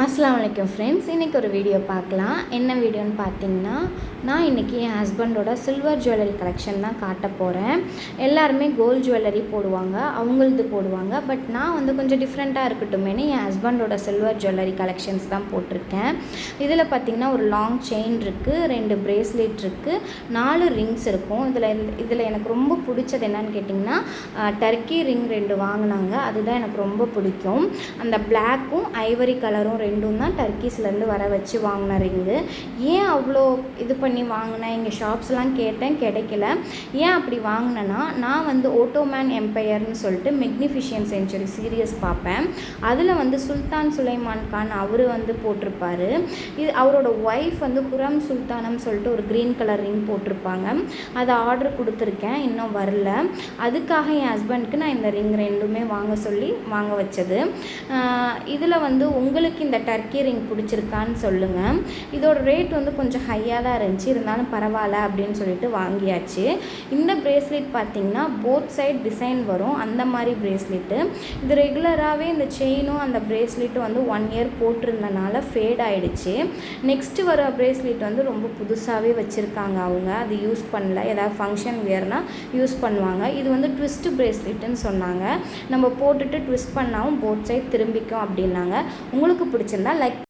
அஸ்ஸலாமு அலைக்கும் ஃப்ரெண்ட்ஸ், இன்றைக்கி ஒரு வீடியோ பார்க்கலாம். என்ன வீடியோன்னு பார்த்தீங்கன்னா, நான் இன்றைக்கி என் ஹஸ்பண்டோட சில்வர் ஜுவல்லரி கலெக்ஷன் தான் காட்ட போகிறேன். எல்லாருமே கோல்டு ஜுவல்லரி போடுவாங்க, அவங்களது போடுவாங்க. பட் நான் வந்து கொஞ்சம் டிஃப்ரெண்ட்டாக இருக்கட்டுமேனு என் ஹஸ்பண்டோட சில்வர் ஜுவல்லரி கலெக்ஷன்ஸ் தான் போட்டிருக்கேன். இதில் பார்த்திங்கன்னா ஒரு லாங் செயின் இருக்குது, 2 பிரேஸ்லெட் இருக்குது, 4 ரிங்ஸ் இருக்கும். இதில் எனக்கு ரொம்ப பிடிச்சது என்னன்னு கேட்டிங்கன்னா, டர்க்கி ரிங் 2 வாங்கினாங்க. அதுதான் எனக்கு ரொம்ப பிடிக்கும். அந்த பிளாக்கும் ஐவரி கலரும் ரெண்டும் தான் டர்க்கீஸ்லேருந்து வர வச்சு வாங்கின ரிங்கு. ஏன் அவ்வளோ இது பண்ணி வாங்கினேன், எங்கள் ஷாப்ஸ்லாம் கேட்டேன், கிடைக்கல. ஏன் அப்படி வாங்கினேன்னா, நான் வந்து ஓட்டோமேன் எம்பையர்னு சொல்லிட்டு மெக்னிஃபிஷியன்ட் செஞ்சுரி சீரியஸ் பார்ப்பேன். அதில் வந்து சுல்தான் சுலைமான் கான் அவர் வந்து போட்டிருப்பார். இது அவரோட ஒய்ஃப் வந்து குரம் சுல்தானம் சொல்லிட்டு ஒரு க்ரீன் கலர் ரிங் போட்டிருப்பாங்க. அதை ஆர்டர் கொடுத்துருக்கேன், இன்னும் வரல. அதுக்காக என் ஹஸ்பண்டுக்கு நான் இந்த ரிங் ரெண்டுமே வாங்க வச்சது. இதில் வந்து உங்களுக்கு இந்த டர்க்கி ரிங் பிடிச்சிருக்கான்னு சொல்லுங்கள். இதோட ரேட் வந்து கொஞ்சம் ஹையாக தான் இருந்துச்சு, இருந்தாலும் பரவாயில்ல அப்படின்னு சொல்லிட்டு வாங்கியாச்சு. இந்த பிரேஸ்லெட் பார்த்திங்கன்னா போத் சைட் டிசைன் வரும், அந்த மாதிரி பிரேஸ்லெட்டு. இது ரெகுலராகவே இந்த செயினும் அந்த பிரேஸ்லெட்டும் வந்து 1 இயர் போட்டிருந்தனால ஃபேட் ஆகிடுச்சு. நெக்ஸ்ட்டு வர பிரேஸ்லெட் வந்து ரொம்ப புதுசாகவே வச்சுருக்காங்க அவங்க, அது யூஸ் பண்ணல. ஏதாவது ஃபங்க்ஷன் வேர்னால் யூஸ் பண்ணுவாங்க. இது வந்து ட்விஸ்ட் பிரேஸ்லெட்டுன்னு சொன்னாங்க. நம்ம போட்டுட்டு ட்விஸ்ட் பண்ணாலும் போத் சைட் திரும்பிக்கும் அப்படின்னாங்க. உங்களுக்கு பிடிச்சிருந்தா லைக்